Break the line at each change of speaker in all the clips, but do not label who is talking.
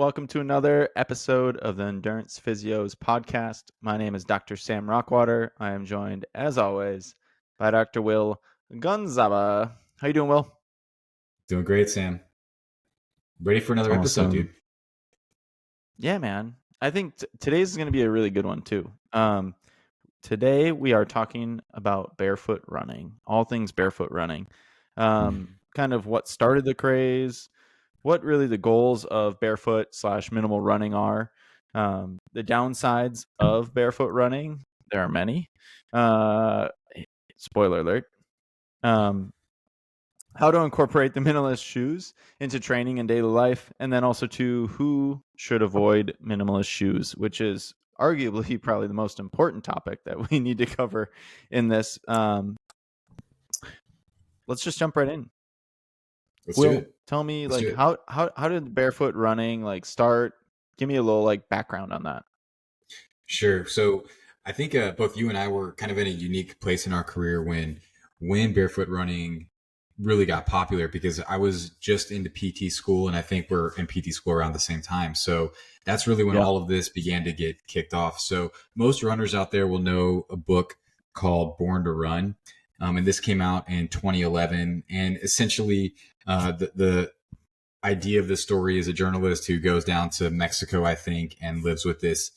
Welcome to another episode of the Endurance Physios Podcast. My name is Dr. Sam Rockwater. I am joined, as always, by Dr. Will Gonzaba. How you doing, Will?
Doing great, Sam. Ready for another episode, dude.
Yeah, man. I think today's is going to be a really good one, too. Today, we are talking about barefoot running, all things barefoot running, kind of what started the craze, what really the goals of barefoot / minimal running are, the downsides of barefoot running. There are many. Spoiler alert. How to incorporate the minimalist shoes into training and daily life, and then also to who should avoid minimalist shoes, which is arguably probably the most important topic that we need to cover in this. Let's just jump right in. Will, tell me, how did barefoot running start? Give me a little background on that.
Sure. So I think both you and I were kind of in a unique place in our career when barefoot running really got popular, because I was just into PT school, and I think we're in PT school around the same time. So that's really when all of this began to get kicked off. So most runners out there will know a book called Born to Run. And this came out in 2011. And essentially, the idea of the story is a journalist who goes down to Mexico, I think, and lives with this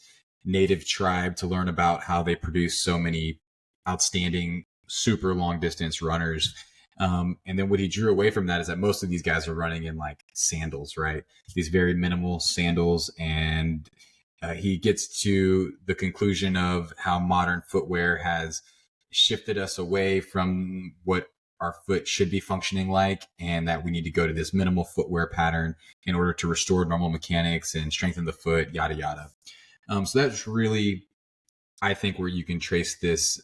native tribe to learn about how they produce so many outstanding, super long distance runners. And then what he drew away from that is that most of these guys are running in sandals, right? These very minimal sandals. And he gets to the conclusion of how modern footwear has shifted us away from what our foot should be functioning like, and that we need to go to this minimal footwear pattern in order to restore normal mechanics and strengthen the foot, yada, yada. So that's really, I think, where you can trace this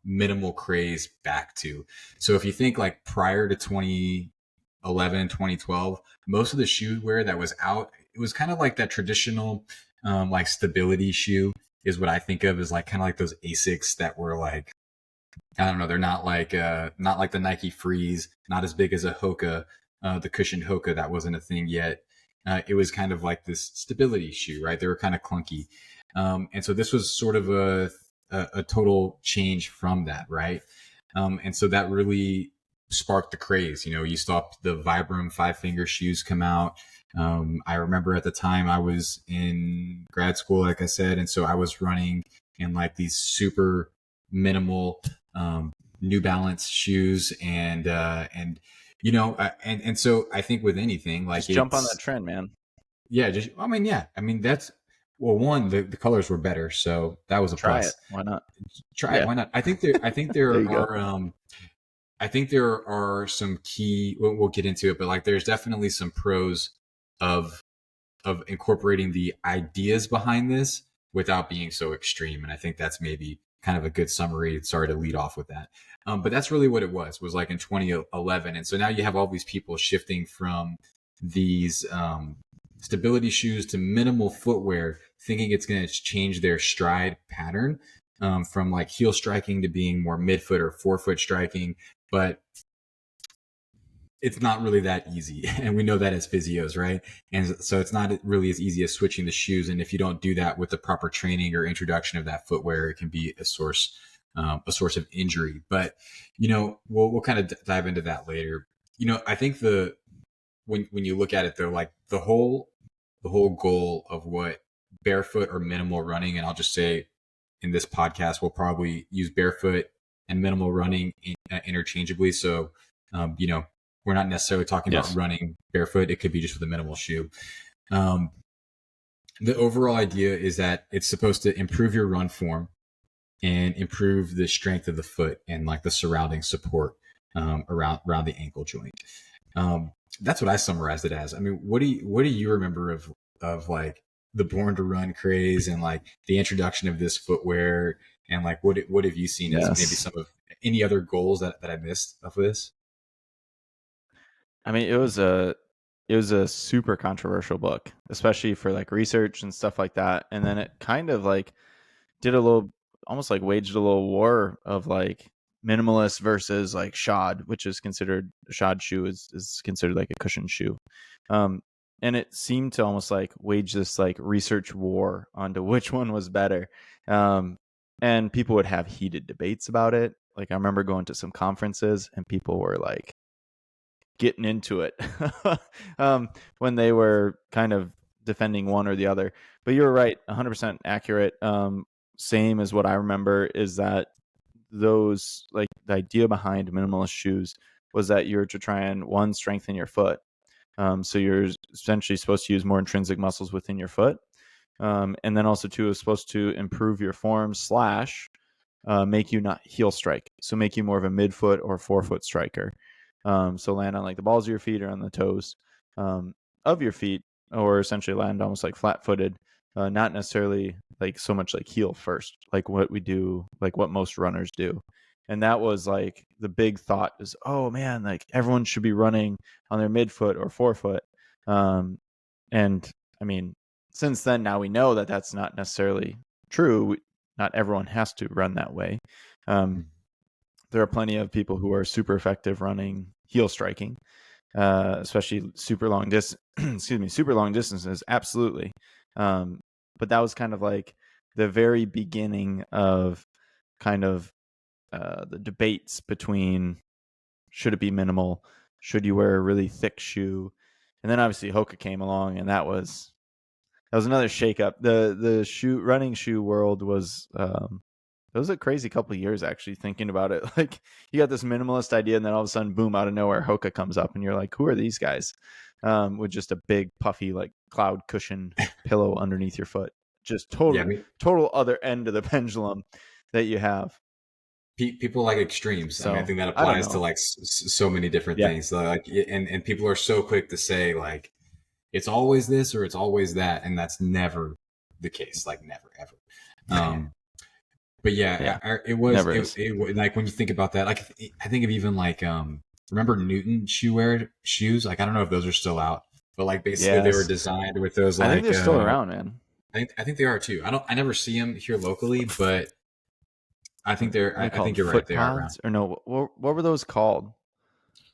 minimal craze back to. So if you think prior to 2011, 2012, most of the shoe wear that was out, it was kind of like that traditional stability shoe is what I think of as kind of those Asics that were I don't know, they're not like the Nike Freeze, not as big as a Hoka, the cushioned Hoka. That wasn't a thing yet. It was kind of like this stability shoe, right? They were kind of clunky. And so this was sort of a total change from that, right? And so that really sparked the craze. You saw the Vibram 5-finger shoes come out. I remember at the time I was in grad school, like I said, and so I was running in these super minimal New Balance shoes, and so I think with anything,
just jump on that trend, man.
Yeah, that's, well, one, the colors were better, so that was a
Try
plus.
it. Why not?
Try it. Why not? I think there are some key. We'll get into it, but there's definitely some pros of incorporating the ideas behind this without being so extreme, and I think that's maybe kind of a good summary. Sorry to lead off with that. But that's really what it was in 2011. And so now you have all these people shifting from these stability shoes to minimal footwear, thinking it's going to change their stride pattern from heel striking to being more midfoot or forefoot striking. But it's not really that easy. And we know that as physios, right? And so it's not really as easy as switching the shoes. And if you don't do that with the proper training or introduction of that footwear, it can be a source of injury. But, we'll kind of dive into that later. I think when you look at it though, the whole goal of what barefoot or minimal running, and I'll just say in this podcast, we'll probably use barefoot and minimal running interchangeably. So, we're not necessarily talking about running barefoot. It could be just with a minimal shoe. The overall idea is that it's supposed to improve your run form and improve the strength of the foot and the surrounding support around the ankle joint. That's what I summarized it as. I mean, what do you remember of the Born to Run craze and the introduction of this footwear, and what have you seen as maybe some of any other goals that I missed of this?
I mean, it was a super controversial book, especially for research and stuff like that. And then it kind of did a little, almost waged a little war of minimalist versus shod, which is considered, a shod shoe is considered a cushion shoe. and it seemed to almost like wage this like research war onto which one was better. And people would have heated debates about it. Like I remember going to some conferences and people were like getting into it when they were kind of defending one or the other. But you're right, 100% accurate. Same as what I remember is that those, like the idea behind minimalist shoes was that you're to try and one, strengthen your foot. So you're essentially supposed to use more intrinsic muscles within your foot. And then also two is supposed to improve your form slash make you not heel strike. So make you more of a midfoot or forefoot striker. So land on like the balls of your feet or on the toes of your feet, or essentially land almost like flat footed, not necessarily like so much like heel first, like what we do, like what most runners do. And that was like the big thought is, oh man, like everyone should be running on their midfoot or forefoot. And I mean, since then, now we know that that's not necessarily true. Not everyone has to run that way. There are plenty of people who are super effective running heel striking, especially super long super long distances. Absolutely. But that was kind of like the very beginning of kind of the debates between should it be minimal, should you wear a really thick shoe, and then obviously Hoka came along, and that was another shakeup. The running shoe world was it was a crazy couple of years actually thinking about it. Like you got this minimalist idea, and then all of a sudden, boom, out of nowhere, Hoka comes up, and you're like, who are these guys? With just a big puffy like cloud cushion pillow underneath your foot. Just total other end of the pendulum that you have.
People like extremes.
So
I think that
I don't
applies to
know.
like so many different
Yeah.
things. So, like, and people are so quick to say like it's always this or it's always that, and that's never the case. Like never ever. But yeah,
Never is.
Like when you think about that, like I think of even like remember Newton shoes? Like I don't know if those are still out, but like basically they were
Yes.
designed with those
I think
like
they're still around, man.
I think they are too. I never see them here locally, but I think
What are they
I think
called?
you're right.
Foot
They are around.
pods? Or no, what were those called?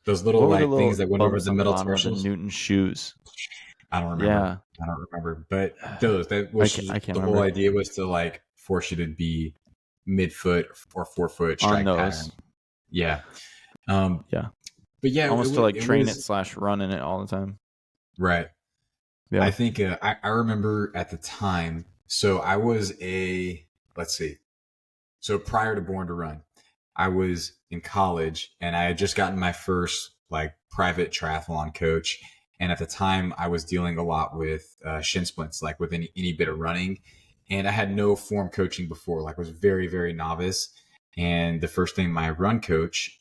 Those little
What were the
like things
little
that went over
bumps
the
on the bottom of the
metatarsals.
Newton shoes?
I don't remember.
Yeah.
I don't remember. But those that was
I can't
the whole
remember.
idea was to like force you to be midfoot or forefoot
On
strike
those.
pattern. Yeah.
Yeah.
But yeah,
Almost to like
it
train
was
it / run in it all the time.
right. I
Yeah.
think I remember at the time. So I was let's see. So prior to Born to Run, I was in college and I had just gotten my first like private triathlon coach. And at the time, I was dealing a lot with shin splints, like with any bit of running. And I had no form coaching before, like was very, very novice. And the first thing my run coach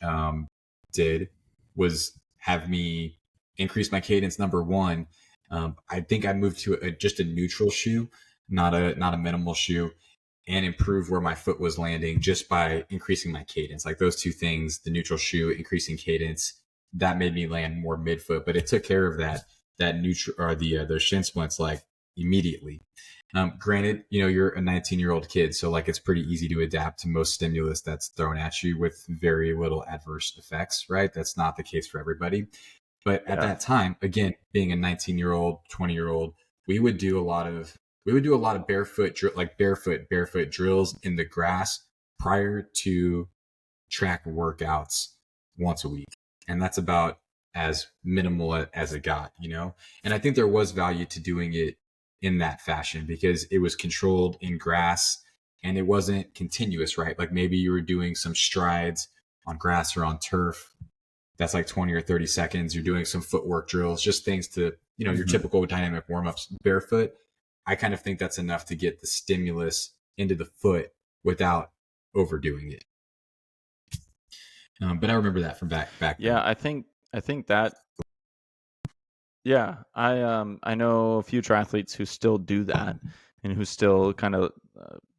did was have me increase my cadence. Number one, I think I moved to just a neutral shoe, not a minimal shoe, and improve where my foot was landing just by increasing my cadence. Like those two things, the neutral shoe, increasing cadence, that made me land more midfoot. But it took care of that neutral or those shin splints like immediately. Granted, you're a 19-year-old kid, so like it's pretty easy to adapt to most stimulus that's thrown at you with very little adverse effects, right? That's not the case for everybody. But at that time, again, being a 19-year-old, 20-year-old, we would do a lot of barefoot drills in the grass prior to track workouts once a week. And that's about as minimal as it got, And I think there was value to doing it in that fashion because it was controlled in grass and it wasn't continuous, right? Like maybe you were doing some strides on grass or on turf. That's like 20 or 30 seconds. You're doing some footwork drills, just things to, your typical dynamic warm-ups barefoot. I kind of think that's enough to get the stimulus into the foot without overdoing it. But I remember that from back
Yeah,
then.
I think that. Yeah, I know a few triathletes who still do that and who still kind of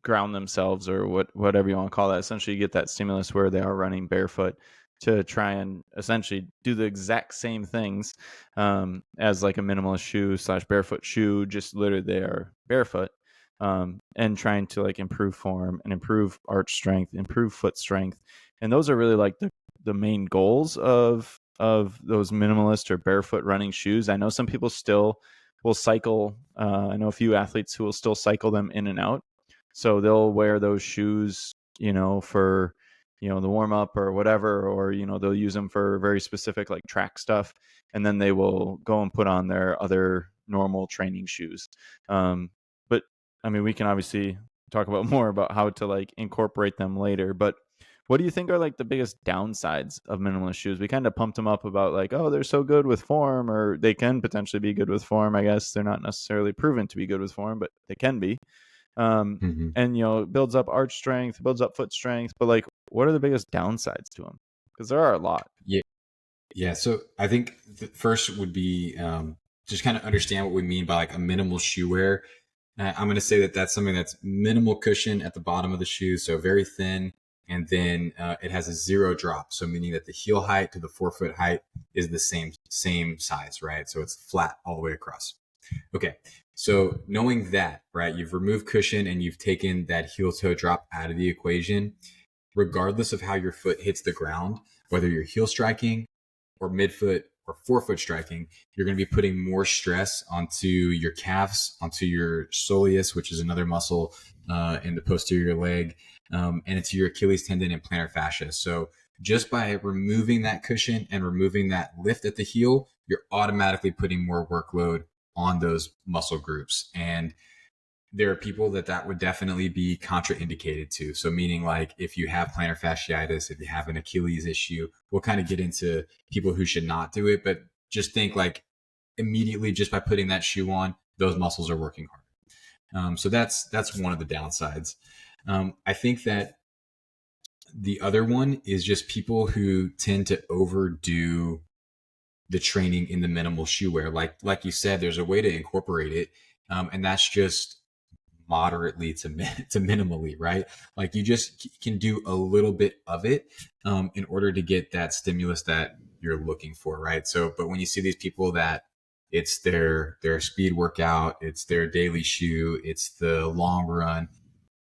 ground themselves or whatever you want to call that. Essentially, you get that stimulus where they are running barefoot to try and essentially do the exact same things as like a minimalist shoe / barefoot shoe, just literally they are barefoot and trying to like improve form and improve arch strength, improve foot strength. And those are really like the main goals of those minimalist or barefoot running shoes. I know some people still will cycle. I know a few athletes who will still cycle them in and out. So they'll wear those shoes, for, the warm up or whatever, or, they'll use them for very specific like track stuff. And then they will go and put on their other normal training shoes. But I mean, we can obviously talk about more about how to like incorporate them later. But what do you think are like the biggest downsides of minimalist shoes? We kind of pumped them up about like, oh, they're so good with form, or they can potentially be good with form. I guess they're not necessarily proven to be good with form, but they can be.
Mm-hmm.
And it builds up arch strength, builds up foot strength. But like, what are the biggest downsides to them? Because there are a lot.
Yeah. Yeah. So I think the first would be just kind of understand what we mean by like a minimal shoe wear. I'm going to say that that's something that's minimal cushion at the bottom of the shoe, so very thin, and then it has a zero drop, so meaning that the heel height to the forefoot height is the same size, right? So it's flat all the way across. Okay, so knowing that, right, you've removed cushion and you've taken that heel toe drop out of the equation, regardless of how your foot hits the ground, whether you're heel striking or midfoot or forefoot striking, you're going to be putting more stress onto your calves, onto your soleus, which is another muscle in the posterior leg, and into your Achilles tendon and plantar fascia. So just by removing that cushion and removing that lift at the heel, you're automatically putting more workload on those muscle groups. And there are people that would definitely be contraindicated to. So meaning like if you have plantar fasciitis, if you have an Achilles issue, we'll kind of get into people who should not do it, but just think like immediately just by putting that shoe on, those muscles are working hard. So that's one of the downsides. I think that the other one is just people who tend to overdo the training in the minimal shoe wear. Like you said, there's a way to incorporate it. And that's just moderately to minimally, right? Like you just can do a little bit of it in order to get that stimulus that you're looking for, right? So, but when you see these people that it's their speed workout, it's their daily shoe, it's the long run,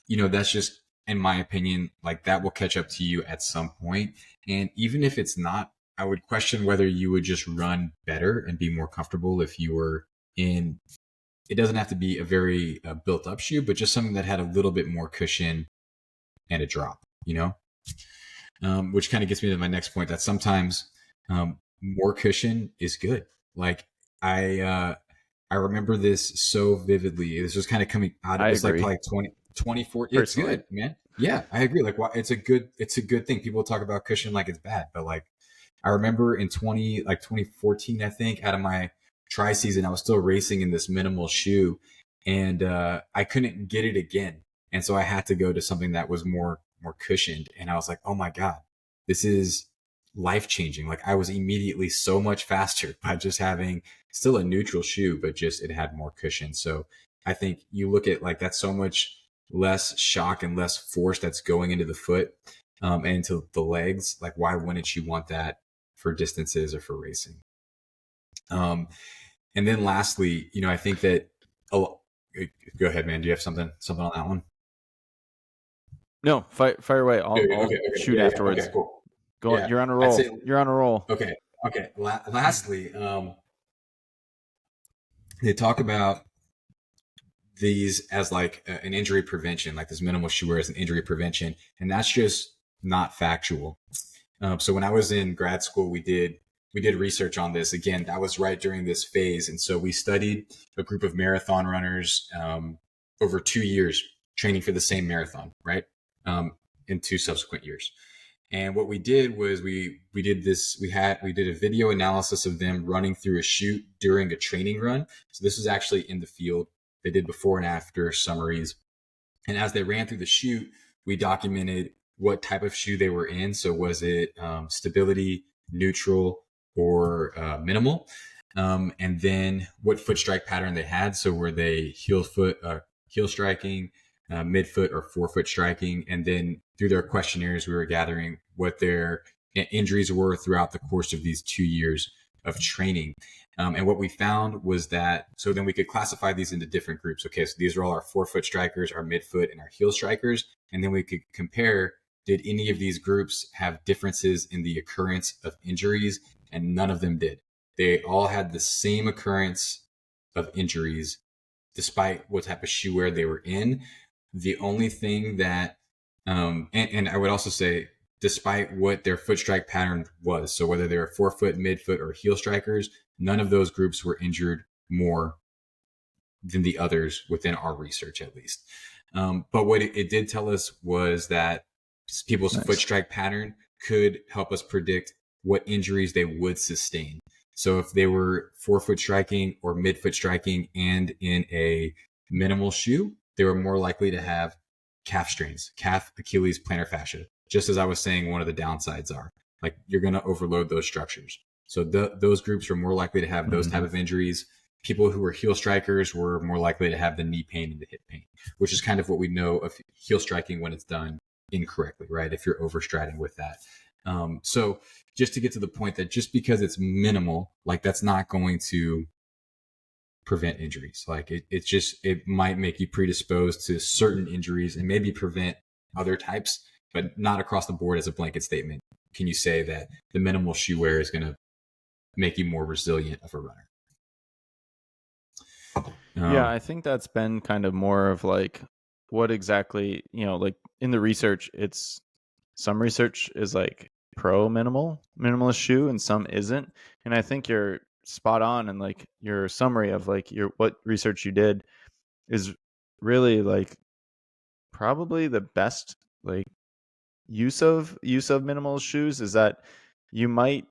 that's just, in my opinion, like that will catch up to you at some point. And even if it's not, I would question whether you would just run better and be more comfortable if you were in, it doesn't have to be a very built up shoe, but just something that had a little bit more cushion and a drop, which kind of gets me to my next point that sometimes more cushion is good. Like I remember this so vividly. This was kind of coming out of this like probably 24. It's good, man. Yeah, I agree. Like it's a good thing. People talk about cushion like it's bad, but like I remember in 2014, I think, out of my tri season, I was still racing in this minimal shoe and I couldn't get it again. And so I had to go to something that was more cushioned. And I was like, oh my God, this is life changing. Like I was immediately so much faster by just having still a neutral shoe, but just it had more cushion. So I think you look at like that's so much less shock and less force that's going into the foot and into the legs. Like why wouldn't you want that for distances or for racing? And then lastly, I think that, go ahead, man. Do you have something on that one?
No, fire away. I'll shoot afterwards.
Okay, cool.
Go on. You're on a roll. You're on a roll.
Okay. Lastly, they talk about these as like an injury prevention, like this minimal shoe wear as an injury prevention. And that's just not factual. So when I was in grad school, we did research on this. Again, that was right during this phase. And so we studied a group of marathon runners over 2 years training for the same marathon, right? In 2 subsequent years. And what we did was we did a video analysis of them running through a chute during a training run. So this was actually in the field. They did before and after summaries. And as they ran through the chute, we documented what type of shoe they were in. So was it stability, neutral, or minimal? And then what foot strike pattern they had. So were they heel striking, midfoot, or forefoot striking? And then through their questionnaires, we were gathering what their injuries were throughout the course of these 2 years of training. And what we found was that, so then we could classify these into different groups. Okay, so these are all our forefoot strikers, our midfoot, and our heel strikers. And then we could compare, did any of these groups have differences in the occurrence of injuries? And none of them did. They all had the same occurrence of injuries, despite what type of shoe wear they were in. The only thing that, and I would also say, despite what their foot strike pattern was, so whether they were forefoot, midfoot, or heel strikers, none of those groups were injured more than the others within our research, at least. But what it did tell us was that people's foot strike pattern could help us predict what injuries they would sustain. So if they were forefoot striking or midfoot striking and in a minimal shoe, they were more likely to have calf strains, calf, Achilles, plantar fascia. Just as I was saying, one of the downsides are like you're going to overload those structures. So those groups are more likely to have those type of injuries. People who were heel strikers were more likely to have the knee pain and the hip pain, which is kind of what we know of heel striking when it's done incorrectly, right? If you're overstriding with that. So just to get to the point that just because it's minimal, like that's not going to prevent injuries. Like it might make you predisposed to certain injuries and maybe prevent other types, but not across the board as a blanket statement. Can you say that the minimal shoe wear is going to make you more resilient of a runner?
Yeah, I think that's been kind of more of like what exactly, like in the research, it's some research is like pro minimalist shoe and some isn't. And I think you're spot on, and like your summary of like what research you did is really like probably the best like use of minimalist shoes is that you might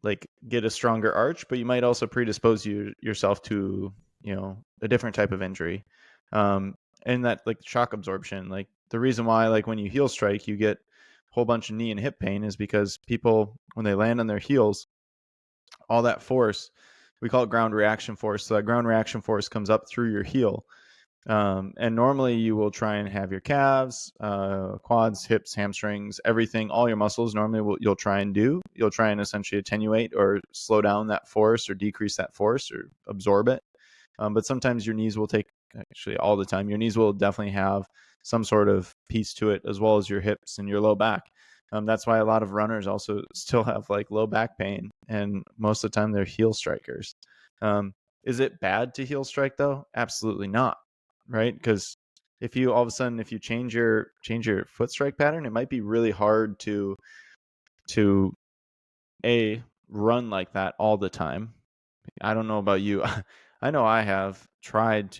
like get a stronger arch, but you might also predispose yourself to a different type of injury, and that like shock absorption. Like the reason why like when you heel strike you get a whole bunch of knee and hip pain is because people when they land on their heels, all that force, we call it ground reaction force. So that ground reaction force comes up through your heel. And normally you will try and have your calves, quads, hips, hamstrings, everything, all your muscles. Normally you'll try and essentially attenuate or slow down that force or decrease that force or absorb it. But sometimes your knees will take, actually all the time, your knees will definitely have some sort of piece to it, as well as your hips and your low back. That's why a lot of runners also still have like low back pain, and most of the time they're heel strikers. Is it bad to heel strike though? Absolutely not. Right? Because if you all of a sudden if you change your foot strike pattern, it might be really hard to a run like that all the time. I don't know about you. I know I have tried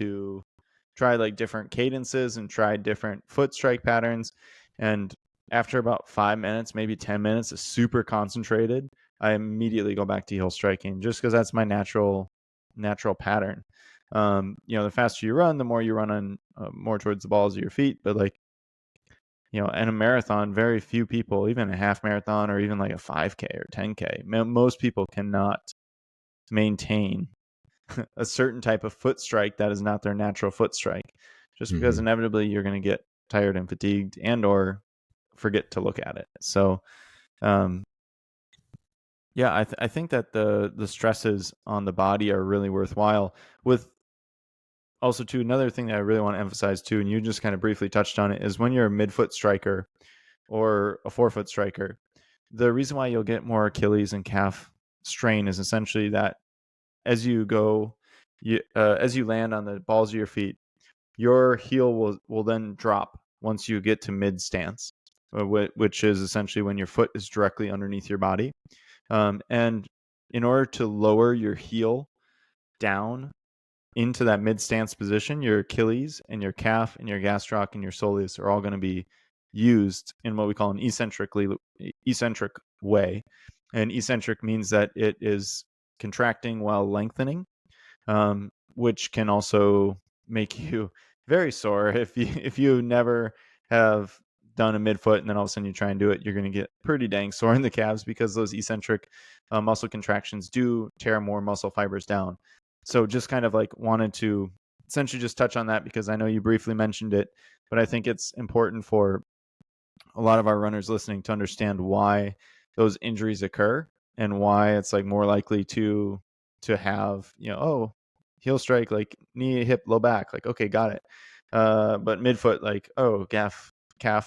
like different cadences and tried different foot strike patterns, and after about 5 minutes, maybe 10 minutes is super concentrated, I immediately go back to heel striking just because that's my natural pattern. The faster you run, the more you run on more towards the balls of your feet. But like, in a marathon, very few people, even a half marathon or even like a 5K or 10K, most people cannot maintain a certain type of foot strike that is not their natural foot strike, just because inevitably you're going to get tired and fatigued and or forget to look at it. So, yeah, I think that the stresses on the body are really worthwhile. With also, too, another thing that I really want to emphasize too, and you just kind of briefly touched on it, is when you're a midfoot striker or a forefoot striker, the reason why you'll get more Achilles and calf strain is essentially that as you go, as you land on the balls of your feet, your heel will then drop once you get to mid stance, which is essentially when your foot is directly underneath your body. And in order to lower your heel down into that mid stance position, your Achilles and your calf and your gastroc and your soleus are all going to be used in what we call an eccentric way. And eccentric means that it is contracting while lengthening, which can also make you very sore if you never have done a midfoot and then all of a sudden you try and do it, you're going to get pretty dang sore in the calves because those eccentric muscle contractions do tear more muscle fibers down. So just kind of like wanted to essentially just touch on that because I know you briefly mentioned it, but I think it's important for a lot of our runners listening to understand why those injuries occur and why it's like more likely to have, heel strike, like knee, hip, low back, like, okay, got it. But midfoot, like, oh, calf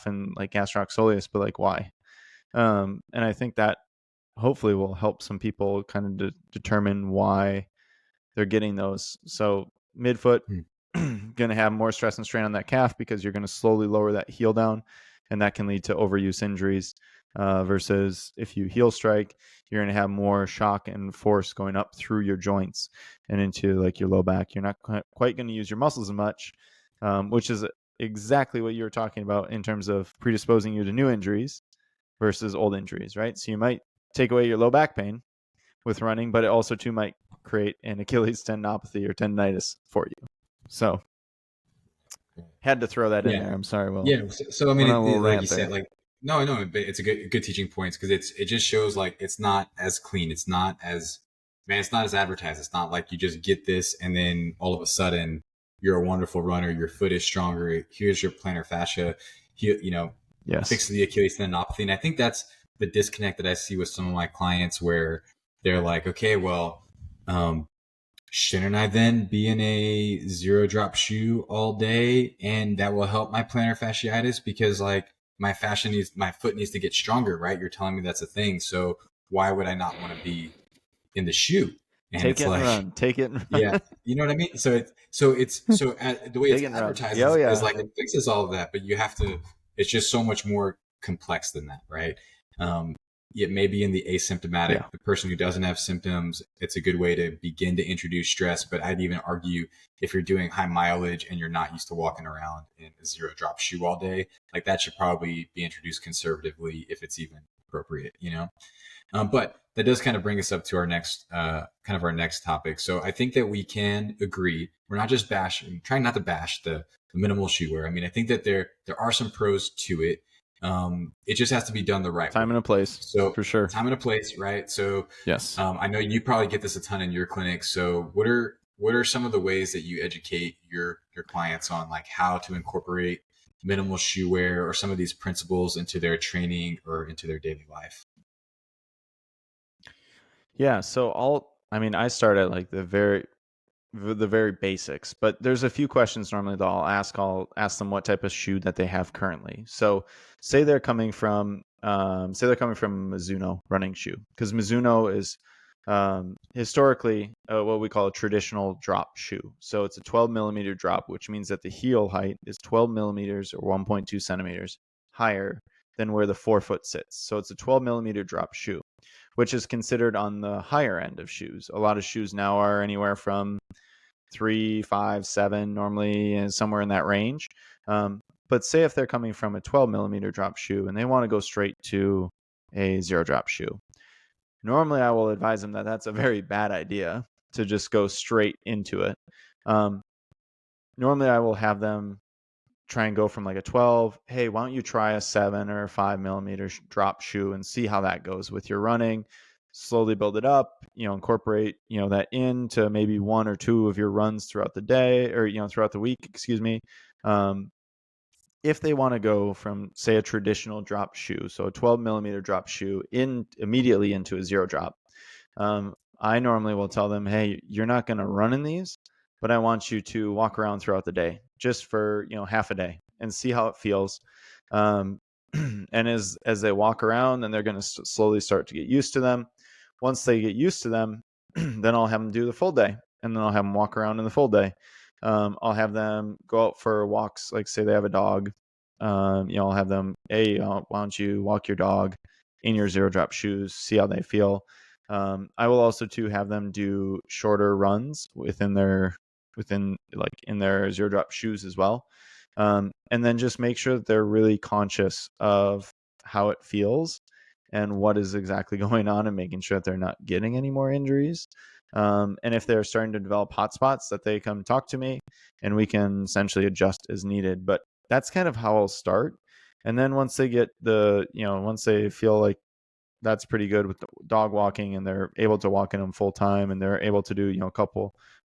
and like gastroc soleus, but like why? And I think that hopefully will help some people kind of determine why they're getting those. So midfoot,
Hmm.
going to have more stress and strain on that calf because you're going to slowly lower that heel down, and that can lead to overuse injuries. Versus if you heel strike, you're going to have more shock and force going up through your joints and into like your low back. You're not quite going to use your muscles as much, which is exactly what you were talking about in terms of predisposing you to new injuries versus old injuries, right? So you might take away your low back pain with running, but it also too might create an Achilles tendinopathy or tendinitis for you. So had to throw that in
Yeah.
there. I'm sorry. Well,
Yeah. So I mean,
went on a little
like you
rant
said,
there.
like no, no, but it's a good teaching points because it just shows like it's not as clean. It's not as man. It's not as advertised. It's not like you just get this and then all of a sudden you're a wonderful runner. Your foot is stronger. Here's your plantar fascia.
Yes.
Fix the Achilles tendinopathy. And I think that's the disconnect that I see with some of my clients where they're like, okay, well, um, shouldn't I then be in a zero drop shoe all day and that will help my plantar fasciitis because like my foot needs to get stronger, right? You're telling me that's a thing. So why would I not want to be in the shoe? And
Take
it's
it and
like,
run. Take it and
yeah,
run.
you know what I mean? So the way
Take
it's
it and run.
advertised
Yeah, oh,
is
yeah.
like it fixes all of that, but you have to, it's just so much more complex than that, right? Um, it may be in the asymptomatic,
Yeah.
the person who doesn't have symptoms, it's a good way to begin to introduce stress. But I'd even argue if you're doing high mileage and you're not used to walking around in a zero drop shoe all day, like that should probably be introduced conservatively if it's even appropriate, you know? But that does kind of bring us up to our next topic. So I think that we can agree. We're not just trying not to bash the minimal shoe wear. I mean, I think that there are some pros to it. It just has to be done the right
Time
way.
and a place
So
for sure.
time and a place, right? So
Yes.
I know you probably get this a ton in your clinic. So what are some of the ways that you educate your clients on like how to incorporate minimal shoe wear or some of these principles into their training or into their daily life?
Yeah. So I start at like the very basics, but there's a few questions normally that I'll ask them what type of shoe that they have currently. So say they're coming from Mizuno running shoe, because Mizuno is historically what we call a traditional drop shoe. So it's a 12 millimeter drop, which means that the heel height is 12 millimeters or 1.2 centimeters higher than where the forefoot sits. So it's a 12 millimeter drop shoe, which is considered on the higher end of shoes. A lot of shoes now are anywhere from 3, 5, 7, normally somewhere in that range. But say if they're coming from a 12 millimeter drop shoe and they want to go straight to a zero drop shoe, normally I will advise them that that's a very bad idea to just go straight into it. Um, Normally I will have them try and go from like a 12. Hey, why don't you try a 7 or a 5 millimeter drop shoe and see how that goes with your running? Slowly build it up, incorporate, that into maybe one or two of your runs throughout the day, or, throughout the week, excuse me. Um, if they want to go from, say, a traditional drop shoe, so a 12 millimeter drop shoe immediately into a zero drop, I normally will tell them, hey, you're not going to run in these, but I want you to walk around throughout the day just for, half a day and see how it feels. Um, and as they walk around, then they're going to slowly start to get used to them. Once they get used to them, then I'll have them do the full day, and then I'll have them walk around in the full day. I'll have them go out for walks, like say they have a dog. I'll have them, hey, why don't you walk your dog in your zero drop shoes, see how they feel. I will also too have them do shorter runs within like in their zero drop shoes as well. And then just make sure that they're really conscious of how it feels and what is exactly going on, and making sure that they're not getting any more injuries. And if they're starting to develop hot spots, that they come talk to me and we can essentially adjust as needed. But that's kind of how I'll start. And then once they get once they feel like that's pretty good with the dog walking and they're able to walk in them full time and they're able to do,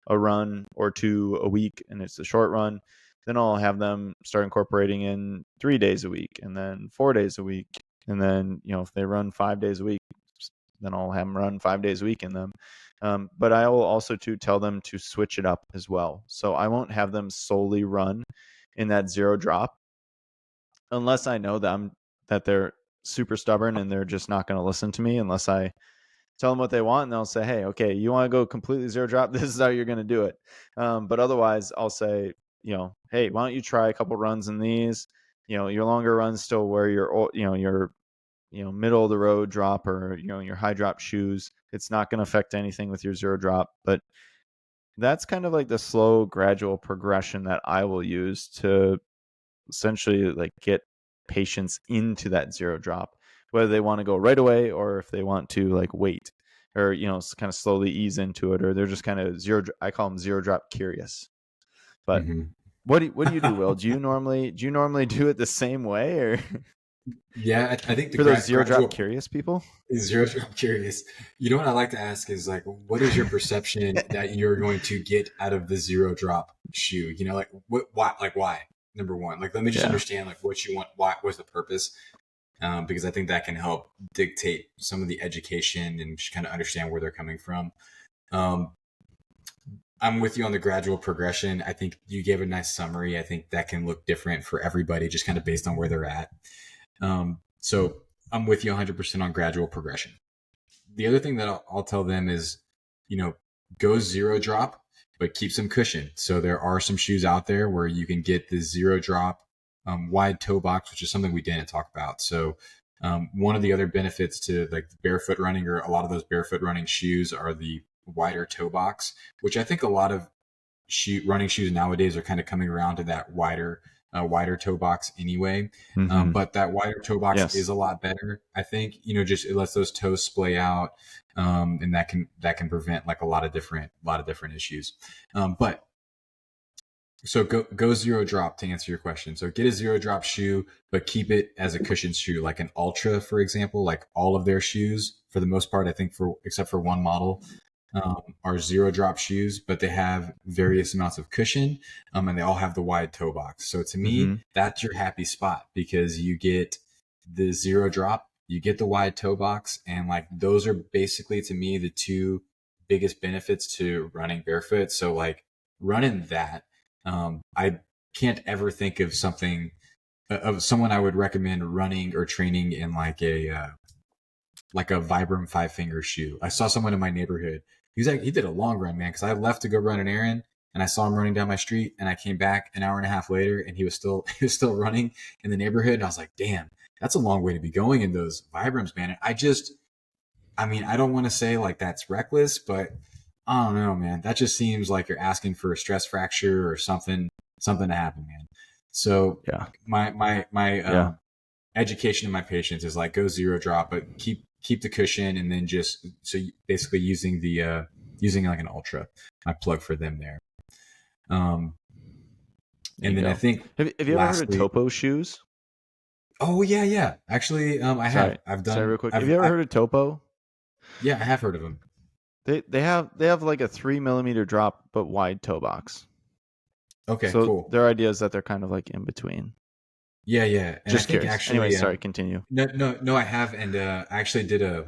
a run or two a week and it's a short run, then I'll have them start incorporating in 3 days a week and then 4 days a week. And then, if they run 5 days a week, then I'll have them run 5 days a week in them. But I will also to tell them to switch it up as well. So I won't have them solely run in that zero drop unless I know that they're super stubborn and they're just not going to listen to me unless I tell them what they want, and they'll say, hey, okay, you want to go completely zero drop? This is how you're going to do it. But otherwise, I'll say, hey, why don't you try a couple runs in these? Your longer runs still wear your middle of the road drop or your high drop shoes. It's not going to affect anything with your zero drop, but that's kind of like the slow, gradual progression that I will use to essentially like get patients into that zero drop, whether they want to go right away or if they want to like wait or kind of slowly ease into it, or they're just kind of I call them zero drop curious. But what do you do, Will? Do you normally do it the same way, or
Yeah, I think the
for those zero drop
gradual
curious people?
zero. I'm curious. You know what I like to ask is like, what is your perception that you're going to get out of the zero drop shoe? Like why? Like why? Number one, like let me just understand like what you want. Why was the purpose? Because I think that can help dictate some of the education and just kind of understand where they're coming from. I'm with you on the gradual progression. I think you gave a nice summary. I think that can look different for everybody, just kind of based on where they're at. So I'm with you 100% on gradual progression. The other thing that I'll tell them is, go zero drop, but keep some cushion. So there are some shoes out there where you can get the zero drop wide toe box, which is something we didn't talk about. So one of the other benefits to like barefoot running, or a lot of those barefoot running shoes, are the wider toe box, which I think a lot of running shoes nowadays are kind of coming around to that wider toe box anyway. But that wider toe box is a lot better. I think, just it lets those toes splay out. And that can prevent like a lot of different issues. But so go zero drop to answer your question. So get a zero drop shoe, but keep it as a cushion shoe, like an Ultra, for example. Like all of their shoes, for the most part, I think except for one model, are zero drop shoes, but they have various amounts of cushion, and they all have the wide toe box. So to me, that's your happy spot, because you get the zero drop, you get the wide toe box, and like those are basically, to me, the two biggest benefits to running barefoot. So like running that, I can't ever think of someone I would recommend running or training in like a Vibram 5-finger shoe. I saw someone in my neighborhood. He did a long run, man, because I left to go run an errand, and I saw him running down my street, and I came back an hour and a half later, and he was still running in the neighborhood. And I was like, damn, that's a long way to be going in those Vibrams, man. And I don't want to say like that's reckless, but I don't know, man. That just seems like you're asking for a stress fracture or something to happen, man. So my education of my patients is like, go zero drop, but keep the cushion, and then just basically using like an Ultra. I plug for them there. And then I think
have you ever heard of Topo shoes?
Oh yeah. Actually, I have. I've done.
Sorry, real quick. Have you ever heard of Topo?
Yeah, I have heard of them.
They have like a 3 millimeter drop but wide toe box.
Okay,
so
cool.
Their idea is that they're kind of like in between.
Yeah. And
just
I think
curious.
actually,
anyway, sorry, continue.
No, I have, and I actually did a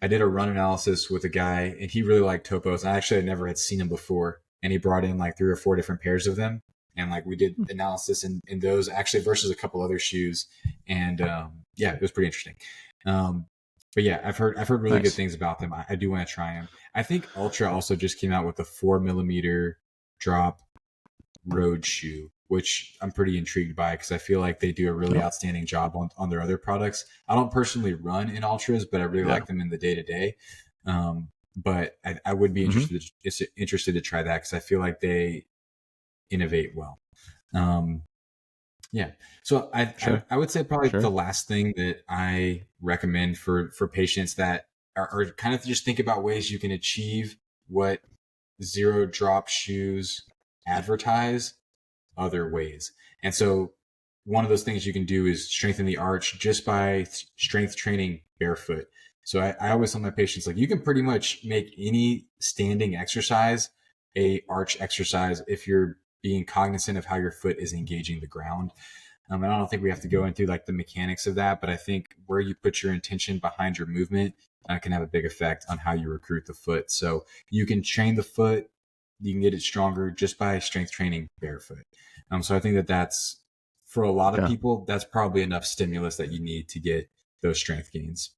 run analysis with a guy, and he really liked Topos. I actually never had seen them before, and he brought in like 3 or 4 different pairs of them, and like we did analysis in those actually versus a couple other shoes, and it was pretty interesting. But yeah, I've heard really good things about them. I do want to try them. I think Ultra also just came out with a 4 millimeter drop road shoe, which I'm pretty intrigued by, because I feel like they do a really outstanding job on their other products. I don't personally run in Ultras, but I really like them in the day to day. But I would be interested to try that, because I feel like they innovate well. So I would say probably the last thing that I recommend for patients that are kind of just think about ways you can achieve what zero drop shoes advertise other ways. And so one of those things you can do is strengthen the arch just by strength training barefoot. So I always tell my patients, like, you can pretty much make any standing exercise a arch exercise if you're being cognizant of how your foot is engaging the ground. And I don't think we have to go into like the mechanics of that, but I think where you put your intention behind your movement can have a big effect on how you recruit the foot. So you can train the foot, you can get it stronger just by strength training barefoot. So I think that's, for a lot of people, that's probably enough stimulus that you need to get those strength gains.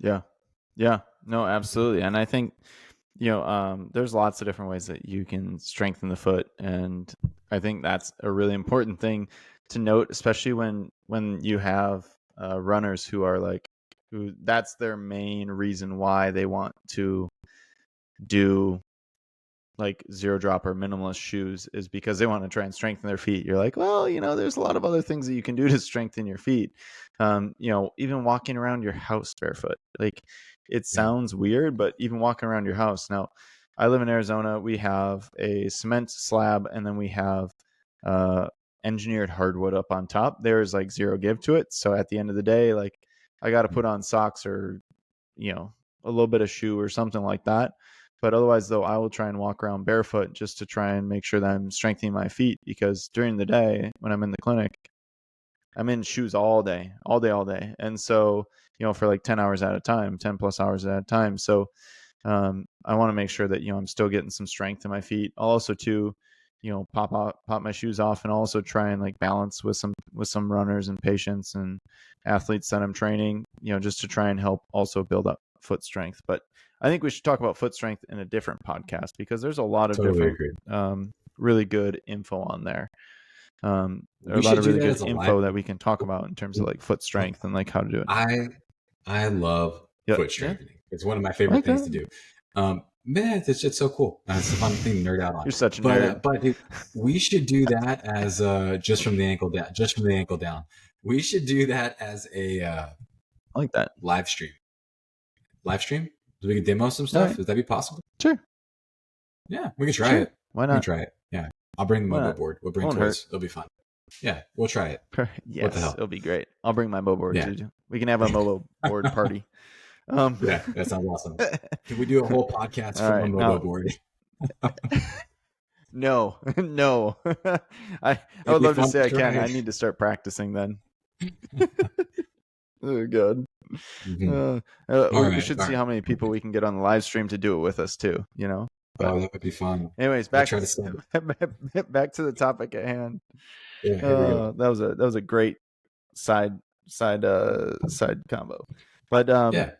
Yeah. Yeah. No, absolutely. And I think, there's lots of different ways that you can strengthen the foot. And I think that's a really important thing to note, especially when you have runners who are like, who that's their main reason why they want to do like zero drop or minimalist shoes is because they want to try and strengthen their feet. You're like, well, there's a lot of other things that you can do to strengthen your feet. Even walking around your house barefoot. Like it
Yeah.
sounds weird, but even walking around your house. Now, I live in Arizona. We have a cement slab, and then we have uh, engineered hardwood up on top. There's like zero give to it. So at the end of the day, like I got to put on socks or a little bit of shoe or something like that. But otherwise, though, I will try and walk around barefoot just to try and make sure that I'm strengthening my feet, because during the day when I'm in the clinic, I'm in shoes all day, all day, all day. And so, for like 10 hours at a time, 10 plus hours at a time. So I want to make sure that, I'm still getting some strength in my feet. I'll also too, pop my shoes off, and also try and like balance with some runners and patients and athletes that I'm training, just to try and help also build up foot strength. But I think we should talk about foot strength in a different podcast, because there's a lot of
Totally
different,
agree.
really good info on there. There are
We
a lot
should
of
do
really
that
good
as a live.
info that we can talk about in terms of like foot strength and like how to do it.
I love
Yeah.
foot
Yeah.
strengthening. It's one of my favorite
Like
things to
that.
do. Man, it's just so cool. It's a fun thing to nerd out on.
You're such a nerd.
But dude, we should do that as just from the ankle down. Just from the ankle down. We should do that as a
I like that.
live stream. Live stream? So we could demo some
All
stuff.
right.
Would that be possible?
Sure.
Yeah, we can try
Sure.
it.
Why
We can
not?
try it. Yeah, I'll bring the
Why
Mobo
not?
board. We'll bring
Won't hurt.
toys. It'll be fun. Yeah, we'll try it. What the
Yes,
hell?
it'll be great. I'll bring my Mobo board
Yeah.
too. We can have a Mobo board party.
Yeah, that sounds awesome. Can we do a whole podcast
All
from
right,
a Mobo
now,
board?
no, no. I
It'd
would
be
love to
fun
say I can.
try.
I need to start practicing then. Oh god.
Mhm. All
We
right.
should
All
see
right.
how many people we can get on the live stream to do it with us too. But
Oh, that would be fun.
anyways,
We'll
back
try to send
back to the topic at hand.
Yeah, here we go.
That was a great side combo. But
Yeah.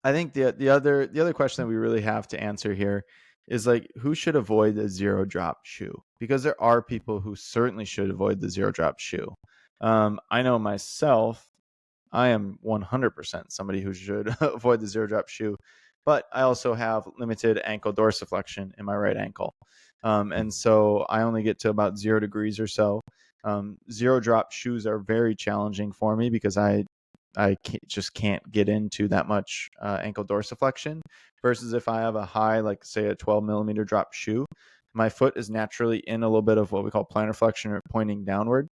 I think the other question that we really have to answer here is like, who should avoid the zero drop shoe? Because there are people who certainly should avoid the zero drop shoe. I know myself, I am 100% somebody who should avoid the zero drop shoe, but I also have limited ankle dorsiflexion in my right ankle. And so I only get to about 0 degrees or so. Zero drop shoes are very challenging for me because I just can't get into that much ankle dorsiflexion, versus if I have a high, like say a 12 millimeter drop shoe, my foot is naturally in a little bit of what we call plantar flexion, or pointing downward.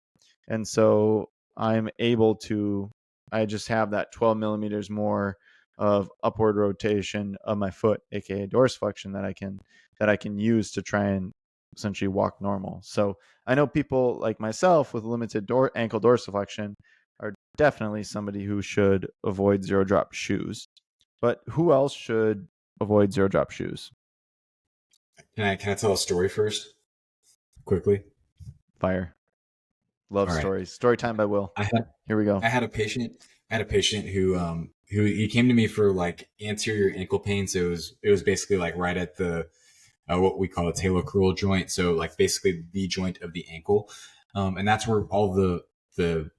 And so I'm able to, I just have that 12 millimeters more of upward rotation of my foot, aka dorsiflexion, that I can use to try and essentially walk normal. So I know people like myself with limited ankle dorsiflexion are definitely somebody who should avoid zero drop shoes. But who else should avoid zero drop shoes?
Can I tell a story first? Quickly.
Fire. Love
All right.
stories. Story time by Will. Here we go.
I had a patient who he came to me for like anterior ankle pain. So it was basically like right at the what we call a talocrural joint. So like basically the joint of the ankle. And that's where all the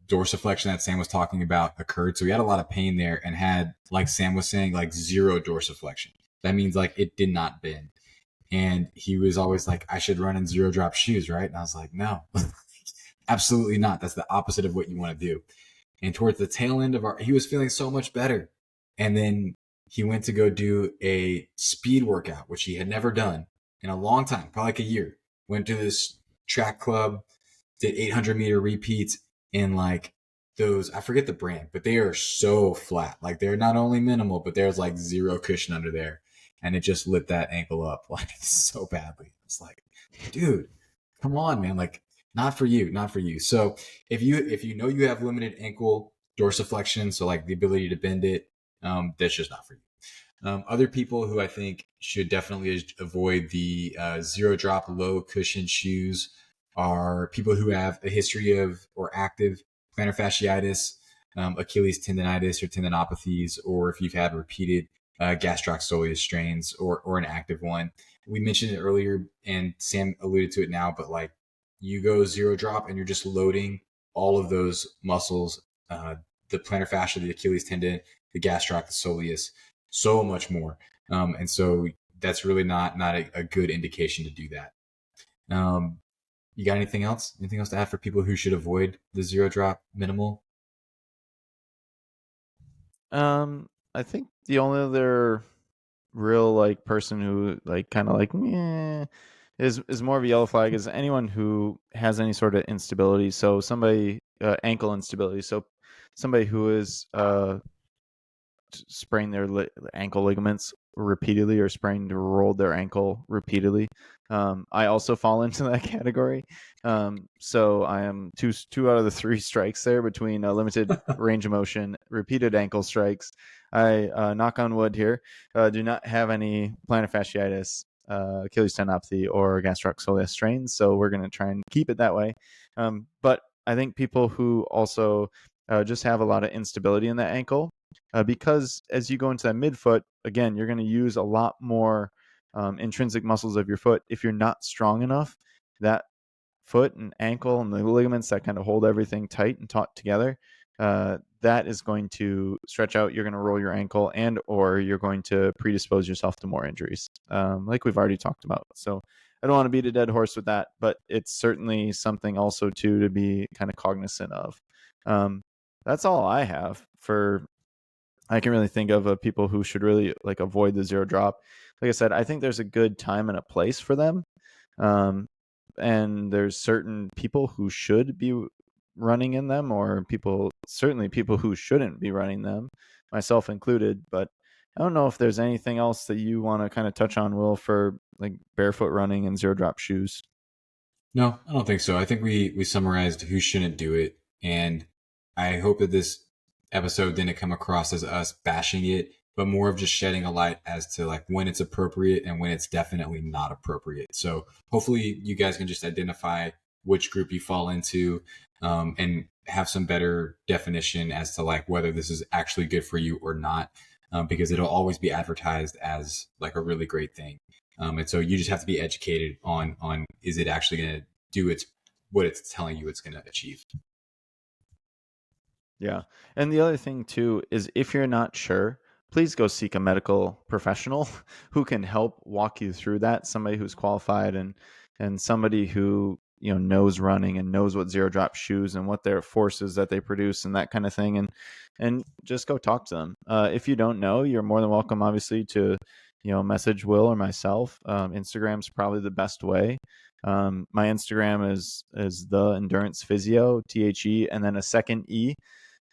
dorsiflexion that Sam was talking about occurred. So he had a lot of pain there and had, like Sam was saying, like 0 dorsiflexion. That means like it did not bend. And he was always like, I should run in zero drop shoes, right? And I was like, no, absolutely not. That's the opposite of what you want to do. And towards the tail end of he was feeling so much better. And then he went to go do a speed workout, which he had never done in a long time, probably like a year. Went to this track club, did 800-meter repeats in like those, I forget the brand, but they are so flat. Like they're not only minimal, but there's like 0 cushion under there. And it just lit that ankle up like so badly. It's like, dude, come on, man. Like, not for you, not for you. So if you know you have limited ankle dorsiflexion, so like the ability to bend it, that's just not for you. Other people who I think should definitely avoid the zero drop low cushion shoes are people who have a history of or active plantar fasciitis, Achilles tendonitis or tendinopathies, or if you've had repeated gastroc strains or an active one. We mentioned it earlier, and Sam alluded to it now, but like you go zero drop and you're just loading all of those muscles, the plantar fascia, the Achilles tendon, the gastroc, the soleus, so much more. And so that's really not a good indication to do that. You got anything else? Anything else to add for people who should avoid the zero drop minimal?
I think the only other real like person who like kind of like is more of a yellow flag is anyone who has any sort of instability. So somebody ankle instability. So somebody who is sprained their ankle ligaments repeatedly or sprained or rolled their ankle repeatedly. I also fall into that category. So I am two out of the three strikes there between limited range of motion, repeated ankle strikes. I knock on wood here, do not have any plantar fasciitis, Achilles tendinopathy, or gastroc strains. So we're going to try and keep it that way. But I think people who also just have a lot of instability in that ankle, because as you go into that midfoot, again, you're going to use a lot more intrinsic muscles of your foot. If you're not strong enough, that foot and ankle and the ligaments that kind of hold everything tight and taut together, that is going to stretch out. You're going to roll your ankle, and or you're going to predispose yourself to more injuries, like we've already talked about. So I don't want to beat a dead horse with that, but it's certainly something also too to be kind of cognizant of. That's all I have for I can really think of people who should really like avoid the zero drop. Like I said, I think there's a good time and a place for them. And there's certain people who should be running in them, or certainly people who shouldn't be running them, myself included. But I don't know if there's anything else that you want to kind of touch on, Will, for like barefoot running and zero drop shoes.
No, I don't think so. I think we summarized who shouldn't do it, and I hope that this episode didn't come across as us bashing it, but more of just shedding a light as to like when it's appropriate and when it's definitely not appropriate. So hopefully you guys can just identify which group you fall into, and have some better definition as to like whether this is actually good for you or not, because it'll always be advertised as like a really great thing. And so you just have to be educated on is it actually going to do what it's telling you it's going to achieve.
Yeah. And the other thing too is if you're not sure, please go seek a medical professional who can help walk you through that, somebody who's qualified and somebody who, knows running and knows what zero drop shoes and what their forces that they produce and that kind of thing, and just go talk to them. If you don't know, you're more than welcome obviously to message Will or myself. Instagram's probably the best way. My Instagram is the Endurance Physio, THE, and then a second E.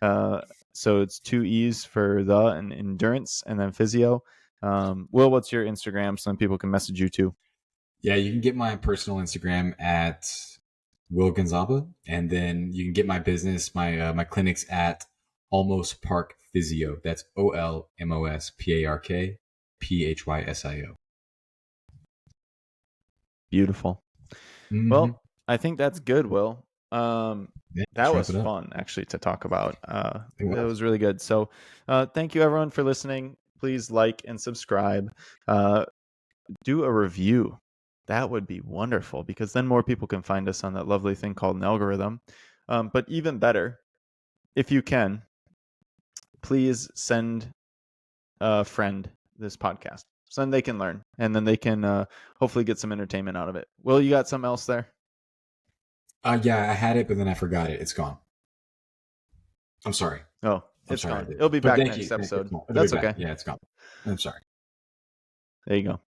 So it's two E's for the and endurance and then physio. Will, what's your Instagram so people can message you too?
Yeah, you can get my personal Instagram at Will Gonzaba, and then you can get my business, my clinics at Almost Park Physio. That's OLMOSPARK PHYSIO.
Beautiful.
Mm-hmm.
Well, I think that's good, Will.
Yeah,
That was fun actually to talk about. It was really good. So thank you everyone for listening. Please like and subscribe. Do a review. That would be wonderful because then more people can find us on that lovely thing called an algorithm. But even better, if you can, please send a friend this podcast so then they can learn and then they can hopefully get some entertainment out of it. Will, you got something else there?
Yeah, I had it, but then I forgot it. It's gone. I'm sorry.
Oh,
I'm sorry.
gone. It'll be back next episode. That's okay.
Yeah, it's gone. I'm sorry.
There you go.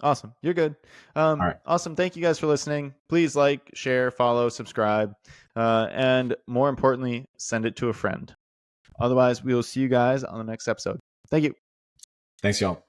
Awesome. You're good.
All right.
Awesome. Thank you guys for listening. Please like, share, follow, subscribe, and more importantly, send it to a friend. Otherwise, we will see you guys on the next episode. Thank you.
Thanks, y'all.